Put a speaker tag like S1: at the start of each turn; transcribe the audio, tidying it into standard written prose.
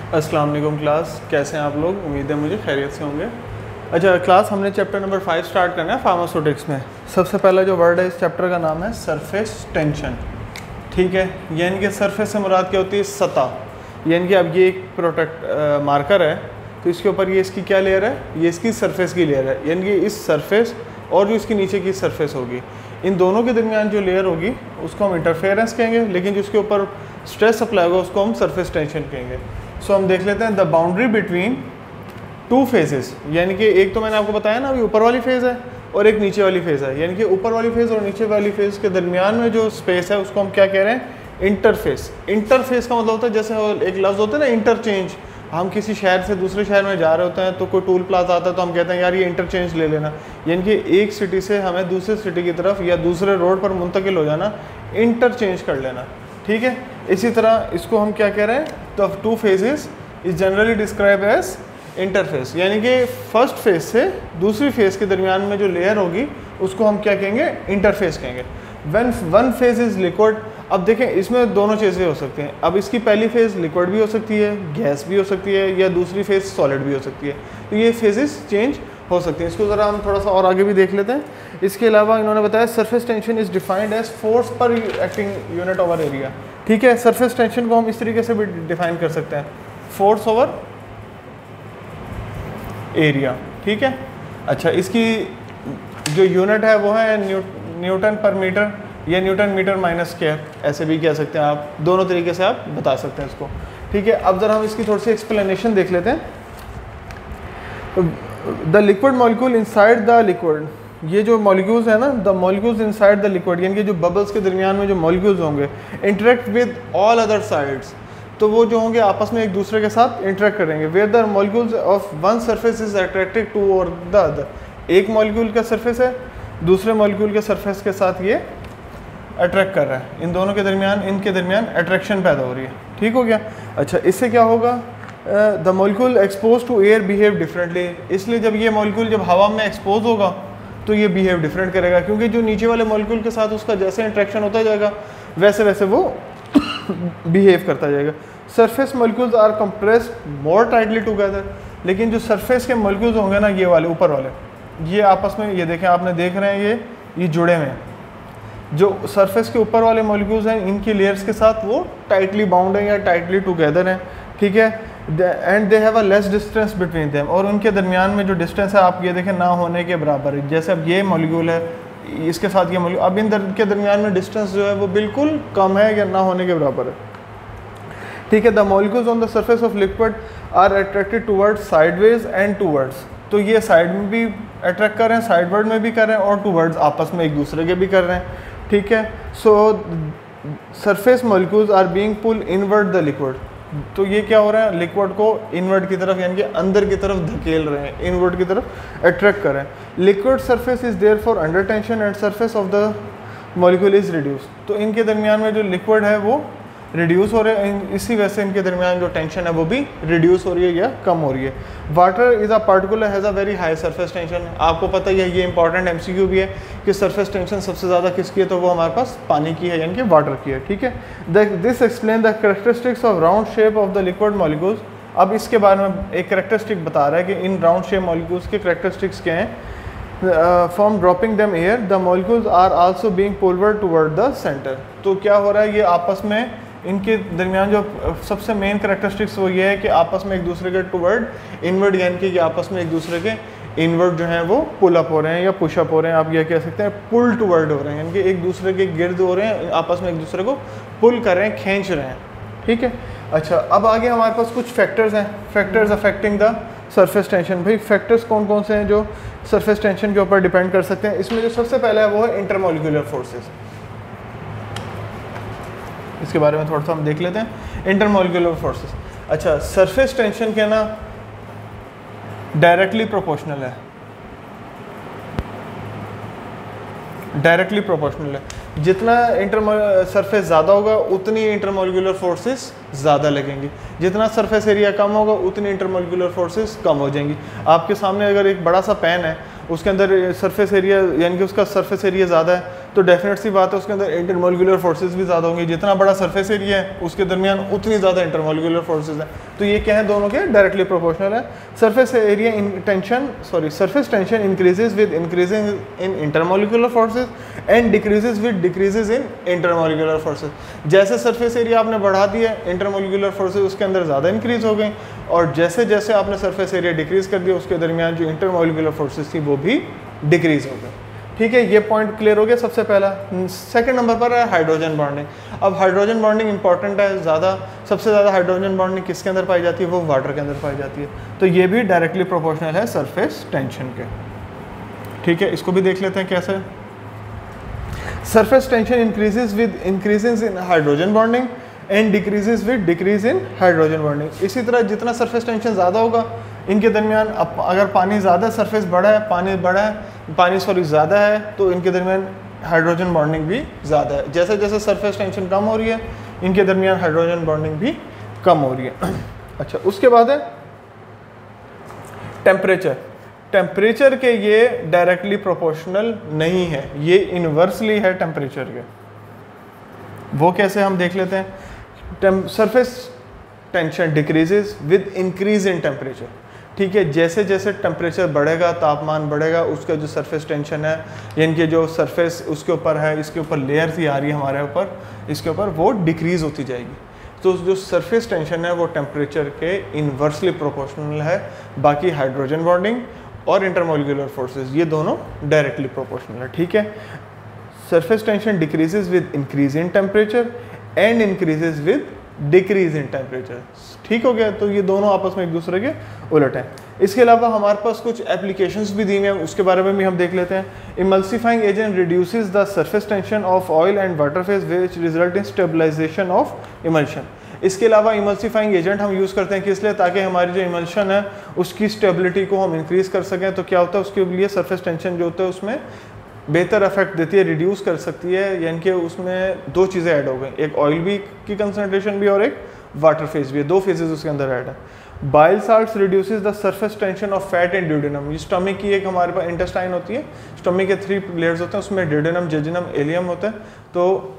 S1: अस्सलाम वालेकुम क्लास, कैसे हैं आप लोग? उम्मीद है मुझे खैरियत से होंगे। अच्छा क्लास, हमने चैप्टर नंबर 5 स्टार्ट करना है फार्मास्यूटिक्स में। सबसे पहला जो वर्ड है इस चैप्टर का नाम है सरफेस टेंशन। ठीक है, यानी कि सरफेस से मुराद क्या होती है? सतह। यानी कि अब ये एक प्रोटेक्ट मार्कर है, तो इसके ऊपर ये इसकी क्या लेयर है? ये इसकी सरफेस की लेयर है। यानी कि इस सरफेस और जो इसके नीचे की सरफेस होगी, इन दोनों के दरमियान जो लेयर होगी उसको हम इंटरफेरेंस कहेंगे, लेकिन जिसके ऊपर स्ट्रेस अप्लाई होगा उसको हम सरफेस टेंशन कहेंगे। सो हम देख लेते हैं the boundary between two phases. यानी कि एक तो मैंने आपको बताया ना, अभी ऊपर वाली फेज़ है और एक नीचे वाली फेज़ है। यानी कि ऊपर वाली फेज़ और नीचे वाली फेज़ के दरमियान में जो स्पेस है उसको हम क्या कह रहे हैं? इंटरफेस। इंटरफेस का मतलब होता है, जैसे एक लफ्ज़ होता है ना इंटरचेंज। हम किसी शहर से दूसरे शहर में जा रहे होते हैं तो कोई टूल प्लाजा आता है तो हम कहते हैं यार ये इंटरचेंज ले लेना। यानी कि एक सिटी से हमें दूसरे सिटी की तरफ या दूसरे रोड पर मुंतकिल हो जाना, इंटरचेंज कर लेना। ठीक है, इसी तरह इसको हम क्या कह रहे हैं? The two phases is generally describe as interface. यानी कि फर्स्ट फेज से दूसरी फेज के दरमियान में जो लेयर होगी उसको हम क्या कहेंगे? इंटरफेस कहेंगे। When one phase is liquid, अब देखें इसमें दोनों चीज़ें हो सकती हैं। अब इसकी पहली फेज़ लिक्विड भी हो सकती है, गैस भी हो सकती है, या दूसरी फेज़ सॉलिड भी हो सकती है। तो ये फेजेस चेंज हो सकती हैं। इसको ज़रा हम थोड़ा सा और आगे भी देख लेते हैं। इसके अलावा इन्होंने बताया surface tension is defined as force per acting unit over area. ठीक है, सरफेस टेंशन को हम इस तरीके से भी डिफाइन कर सकते हैं, फोर्स ओवर एरिया। ठीक है, अच्छा इसकी जो यूनिट है वो है न्यूटन पर मीटर या न्यूटन मीटर माइनस स्क्वायर, ऐसे भी कह सकते हैं आप। दोनों तरीके से आप बता सकते हैं इसको। ठीक है, अब ज़रा हम इसकी थोड़ी सी एक्सप्लेनेशन देख लेते हैं। The liquid molecule inside the liquid, ये जो मॉलिक्यूल्स है ना, the molecules inside the liquid, यानी कि जो बबल्स के दरमियान में जो मॉलिक्यूल्स होंगे, interact with all other sides, तो वो जो होंगे आपस में एक दूसरे के साथ इंटरेक्ट करेंगे। Where the molecules of one surface is attracted to और द अदर, एक मॉलिक्यूल का सरफेस है दूसरे मॉलिक्यूल के सरफेस के साथ ये अट्रैक्ट कर रहा है, इन दोनों के दरमियान इनके दरमियान अट्रैक्शन पैदा हो रही है। ठीक हो गया। अच्छा, इससे क्या होगा? The molecule expose to air behave differently, इसलिए जब ये मॉलिक्यूल जब हवा में एक्सपोज होगा तो ये बिहेव डिफरेंट करेगा, क्योंकि जो नीचे वाले मॉलिक्यूल के साथ उसका जैसे इंट्रैक्शन होता जाएगा वैसे वैसे वो बिहेव करता जाएगा। Surface molecules are compressed more tightly together, लेकिन जो सरफेस के मॉलिक्यूल्स होंगे ना, ये वाले ऊपर वाले, ये आपस में, ये देखें आपने देख रहे हैं ये जुड़े हुए हैं। जो सरफेस के ऊपर वाले मॉलिक्यूल्स हैं इनकी लेयर्स के साथ वो टाइटली बाउंड हैं या टाइटली टुगेदर हैं। ठीक है, and they have a less distance between them, और उनके दरमियान में जो डिस्टेंस है आप ये देखें ना होने के बराबर है। जैसे अब ये मॉलिक्यूल है, इसके साथ ये मॉलिक्यूल, अब इन के दरमियान में डिस्टेंस जो है वो बिल्कुल कम है या ना होने के बराबर है। ठीक है, the molecules on the surface of liquid are attracted towards sideways and towards, तो ये साइड में भी अट्रैक्ट कर रहे हैं, साइडवर्ड में भी कर रहे हैं, और टूवर्ड्स आपस में एक दूसरे के भी कर रहे हैं। ठीक है, so surface molecules are being pull inward the liquid, तो ये क्या हो रहा है? लिक्विड को इनवर्ड की तरफ यानी कि अंदर की तरफ धकेल रहे हैं, इनवर्ड की तरफ अट्रैक्ट कर रहे हैं। Liquid surface is therefore under tension and surface of the molecule is reduce, तो इनके दरमियान में जो लिक्विड है वो रिड्यूस हो रहे हैं, इसी वजह से इनके दरमियान जो टेंशन है वो भी रिड्यूस हो रही है या कम हो रही है। Water is a particular has a very high surface tension, आपको पता ही है, ये इंपॉर्टेंट एमसीक्यू भी है कि सरफेस टेंशन सबसे ज़्यादा किसकी है, तो वो हमारे पास पानी की है, यानी कि वाटर की है। ठीक है, this explain the characteristics of round shape of the liquid molecules. अब इसके बारे में एक कैरेक्टरिस्टिक बता रहा है कि इन राउंड शेप मॉलिक्यूल्स के कैरेक्टरिस्टिक्स क्या हैं। From dropping them air the molecules are also being pulled toward the centre, तो क्या हो रहा है? ये आपस में इनके दरमियान जो सबसे मेन करैक्टरिस्टिक्स वो ये है कि आपस में एक दूसरे के टुवर्ड इनवर्ड, यानी कि आपस में एक दूसरे के इनवर्ड जो हैं वो पुल अप हो रहे हैं या पुश अप हो रहे हैं। आप ये कह सकते हैं पुल टुवर्ड हो रहे हैं, यानी कि एक दूसरे के गिर्द हो रहे हैं, आपस में एक दूसरे को पुल कर रहे हैं, खींच रहे हैं। ठीक है, अच्छा अब आगे हमारे पास कुछ फैक्टर्स हैं, factors affecting the surface tension. भाई फैक्टर्स कौन कौन से हैं जो सरफेस टेंशन के ऊपर डिपेंड कर सकते हैं? इसमें जो सबसे पहला है वो है इंटरमॉलिक्यूलर फोर्सेस, इसके बारे में थोड़ा सा हम देख लेते हैं। इंटरमॉलिक्यूलर फोर्सेस, अच्छा सरफेस टेंशन के ना डायरेक्टली प्रोपोर्शनल है, डायरेक्टली प्रोपोर्शनल है। जितना सरफेस ज़्यादा होगा उतनी इंटरमॉलिक्यूलर फोर्सेस ज़्यादा लगेंगी, जितना सरफेस एरिया कम होगा उतनी इंटरमॉलिक्यूलर फोर्सेस कम हो जाएंगी। आपके सामने अगर एक बड़ा सा पेन है, उसके अंदर सरफेस एरिया यानी कि उसका सरफेस एरिया ज़्यादा है, तो डेफिनेट सी बात है उसके अंदर इंटरमोलिकुलर फोर्सेस भी ज़्यादा होंगी। जितना बड़ा सरफेस एरिया है उसके दरमियान उतनी ज़्यादा इंटरमोलिकुलर फोर्सेस हैं। तो ये क्या है, दोनों के डायरेक्टली प्रोपोर्शनल है। Surface area surface tension increases with increasing in intermolecular forces and decreases with decreases in intermolecular forces. जैसे सरफेस एरिया आपने बढ़ा दिया, इंटरमोलिकुलर फोर्सेज उसके अंदर ज़्यादा इंक्रीज हो गई, और जैसे जैसे आपने सरफेस एरिया डिक्रीज कर दिया उसके दरमियान जो इंटरमोलिकुलर फोर्सेज थी वो भी डिक्रीज हो गई। ठीक है, ये पॉइंट क्लियर हो गया सबसे पहला। सेकंड नंबर पर है हाइड्रोजन बॉन्डिंग। अब हाइड्रोजन बॉन्डिंग इंपॉर्टेंट है ज़्यादा, सबसे ज़्यादा हाइड्रोजन बॉन्डिंग किसके अंदर पाई जाती है, वो वाटर के अंदर पाई जाती है। तो ये भी डायरेक्टली प्रोपोर्शनल है सरफेस टेंशन के। ठीक है, इसको भी देख लेते हैं कैसे। Surface tension increases with increases in hydrogen bonding and decreases with decrease in hydrogen bonding. इसी तरह जितना सरफेस टेंशन ज़्यादा होगा इनके दरमियान, अगर पानी ज़्यादा सरफेस बड़ा है, पानी ज़्यादा है, तो इनके दरमियान हाइड्रोजन बॉन्डिंग भी ज़्यादा है। जैसे जैसे सरफेस टेंशन कम हो रही है इनके दरमियान हाइड्रोजन बॉन्डिंग भी कम हो रही है। अच्छा, उसके बाद है टेम्परेचर। टेम्परेचर के ये डायरेक्टली प्रोपोर्शनल नहीं है, ये इनवर्सली है टेम्परेचर के। वो कैसे हम देख लेते हैं। Surface tension decreases with increase in temperature. ठीक है, जैसे जैसे टेम्परेचर बढ़ेगा, तापमान बढ़ेगा, उसका जो सरफेस टेंशन है, यानी कि जो सरफेस उसके ऊपर है, इसके ऊपर लेयर सी आ रही है हमारे ऊपर, इसके ऊपर वो डिक्रीज होती जाएगी। तो जो सरफेस टेंशन है वो टेम्परेचर के इनवर्सली प्रोपोर्शनल है। बाकी हाइड्रोजन बॉन्डिंग और इंटरमोलिकुलर फोर्सेस ये दोनों डायरेक्टली प्रोपोर्शनल है। ठीक है, surface tension decreases with increase in temperature and increases with decrease in temperature. ठीक हो गया, तो ये दोनों आपस में एक दूसरे के उलट हैं। इसके अलावा हमारे पास कुछ एप्लीकेशंस भी दी हुई हैं, उसके बारे में भी हम देख लेते हैं। Emulsifying agent reduces the surface tension of oil and water phase which result in stabilization of emulsion. इसके अलावा इमल्सिफाइंग एजेंट हम यूज़ करते हैं किस लिए, ताकि हमारी जो इमल्शन है उसकी स्टेबिलिटी को हम इंक्रीज़ कर सकें। तो क्या होता है, उसके लिए सरफेस टेंशन जो होता है उसमें बेहतर इफेक्ट देती है, रिड्यूस कर सकती है। यानी कि उसमें दो चीज़ें ऐड हो गई, एक ऑयल भी की कंसनट्रेशन भी और एक वाटर फेज भी है, दो फेजेस उसके अंदर ऐड है। Bile salts reduces the surface tension of fat and duodenum. ये स्टमक की एक हमारे पास इंटेस्टाइन होती है, स्टमक के 3 लेयर्स होते हैं, उसमें ड्यूडेनम, जेजुनम, एलियम होता है। तो